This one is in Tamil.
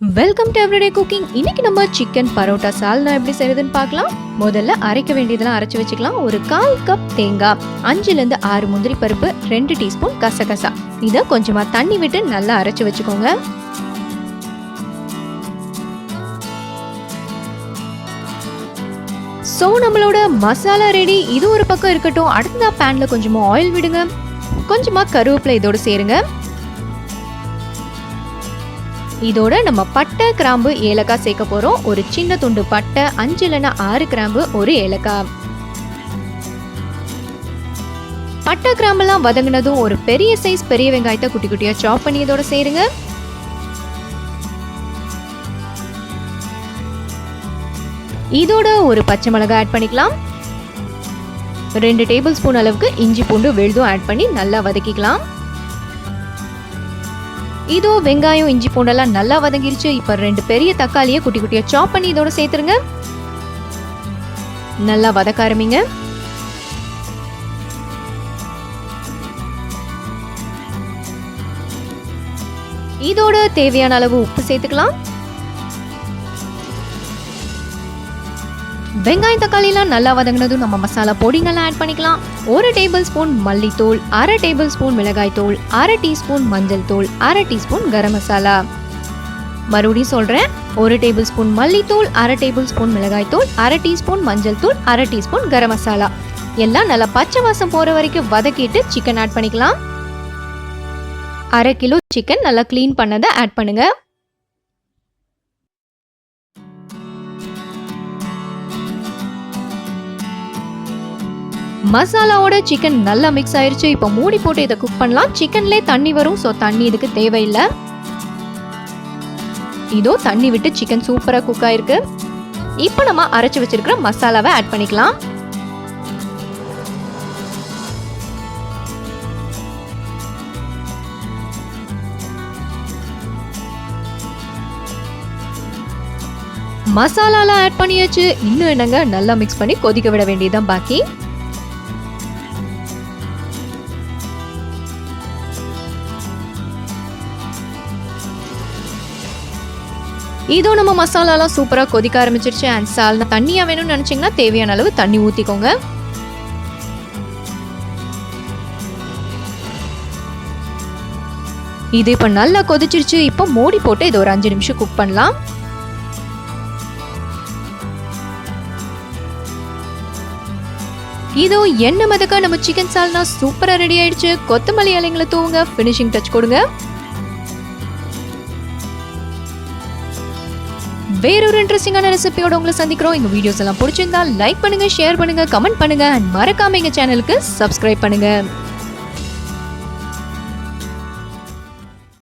Welcome to everyday cooking. இன்னைக்கு நம்ம சிக்கன் பரோட்டா சால்னா எப்படி செய்யறதுன்னு பார்க்கலாம். முதல்ல அரைக்க வேண்டியதெல்லாம் அரைச்சு வச்சுக்கலாம். ஒரு 1/4 கப் தேங்காய், 5லேருந்து 6 முந்திரி பருப்பு, 2 டீஸ்பூன் கசகசா. இதை கொஞ்சமா தண்ணி விட்டு நல்லா அரைச்சு வச்சுக்கோங்க. ஸோ நம்மளோட மசாலா ரெடி. இது ஒரு பக்கம் இருக்கட்டும். அடுத்ததா பேன்ல கொஞ்சமா ஆயில் விடுங்க. கொஞ்சமா கருவேப்பிலை இதோட சேருங்க. இதோட நம்ம பட்டை, கிராம்பு, ஏலக்காய் சேர்க்க போறோம். ஒரு சின்ன துண்டு பட்டை, 5 இல்லைன்னா 6 கிராம்பு, ஒரு ஏலக்காய். பட்டை கிராம்பெல்லாம் வதங்கினதும் ஒரு பெரிய சைஸ் பெரிய வெங்காயத்தை குட்டி குட்டியா சாப் பண்ணி இதோட சேருங்க. இதோட ஒரு பச்சை மிளகாய் ஆட் பண்ணிக்கலாம். 2 டேபிள் ஸ்பூன் அளவுக்கு இஞ்சி பூண்டு விழுதும் ஆட் பண்ணி நல்லா வதக்கிக்கலாம். இதோ வெங்காயம், இஞ்சி பூண்டெல்லாம் நல்லா வதங்கிருச்சு. இப்ப 2 பெரிய தக்காளியை குட்டி குட்டியா சாப் பண்ணி இதோட சேர்த்துருங்க. நல்லா வதக்க ஆரம்பிங்க. இதோட தேவையான அளவு உப்பு சேர்த்துக்கலாம். வெங்காயம் தக்காளி எல்லாம் நல்லா வதங்கினதும் நம்ம மசாலா பொடிங்கெல்லாம் ஆட் பண்ணிக்கலாம். 1 டேபிள் ஸ்பூன் மல்லித்தூள், 1/2 டேபிள் ஸ்பூன் மிளகாய் தூள், 1/2 டீஸ்பூன் மஞ்சள் தூள், 1/2 டீஸ்பூன் கரம் மசாலா. மறுபடியும் சொல்றேன், 1 டேபிள் ஸ்பூன் மல்லித்தூள், 1/2 டேபிள் ஸ்பூன் மிளகாய் தூள், 1/2 டீஸ்பூன் மஞ்சள் தூள், 1/2 டீஸ்பூன் கரம் மசாலா. எல்லாம் நல்லா பச்சை வாசம் போற வரைக்கும் வதக்கிட்டு சிக்கன் ஆட் பண்ணிக்கலாம். 1/2 கிலோ சிக்கன் நல்லா கிளீன் பண்ணதை ஆட் பண்ணுங்க. மசாலாவோட சிக்கன் நல்லா மிக்ஸ் ஆயிருச்சு. இப்போ மூடி போட்டு இதை குக் பண்ணலாம். சிக்கன்லே தண்ணி வரும், ஸோ தண்ணி இதுக்கு தேவையில்லை. இதோ தண்ணி விட்டு சிக்கன் சூப்பரா குக் ஆயிருக்கு. இப்போ நம்ம அரைச்சு வச்சிருக்கிற மசாலாவை ஆட் பண்ணிக்கலாம். மசாலாலாம் ஆட் பண்ணியாச்சு. இன்னும் என்னங்க, நல்லா மிக்ஸ் பண்ணி கொதிக்க விட வேண்டியதுதான் பாக்கி. இதோ நம்ம மசாலாலாம் சூப்பரா கொதிக்க ஆரம்பிச்சிருச்சு. அண்ட் சால்னா தண்ணியா வேணும்னு நினைச்சீங்கன்னா தேவையான அளவு தண்ணி ஊத்திக்கோங்க. இது இப்ப நல்லா கொதிச்சிருச்சு. இப்போ மூடி போட்டு இது ஒரு 5 நிமிஷம் குக் பண்ணலாம். இதோ எண்ணெய் மதக்க நம்ம சிக்கன் சால்னா சூப்பரா ரெடி ஆயிடுச்சு. கொத்தமல்லி இலைங்களை தூவுங்க, ஃபினிஷிங் டச் கொடுங்க. வேறொரு இன்ட்ரெஸ்டிங்கான ரெசிபியோட உங்களை சந்திக்கிறோம். எங்க வீடியோஸ் எல்லாம் பிடிச்சிருந்தா லைக் பண்ணுங்க, ஷேர் பண்ணுங்க, கமெண்ட் பண்ணுங்க. மறக்காம எங்க சேனலுக்கு சப்ஸ்கிரைப் பண்ணுங்க.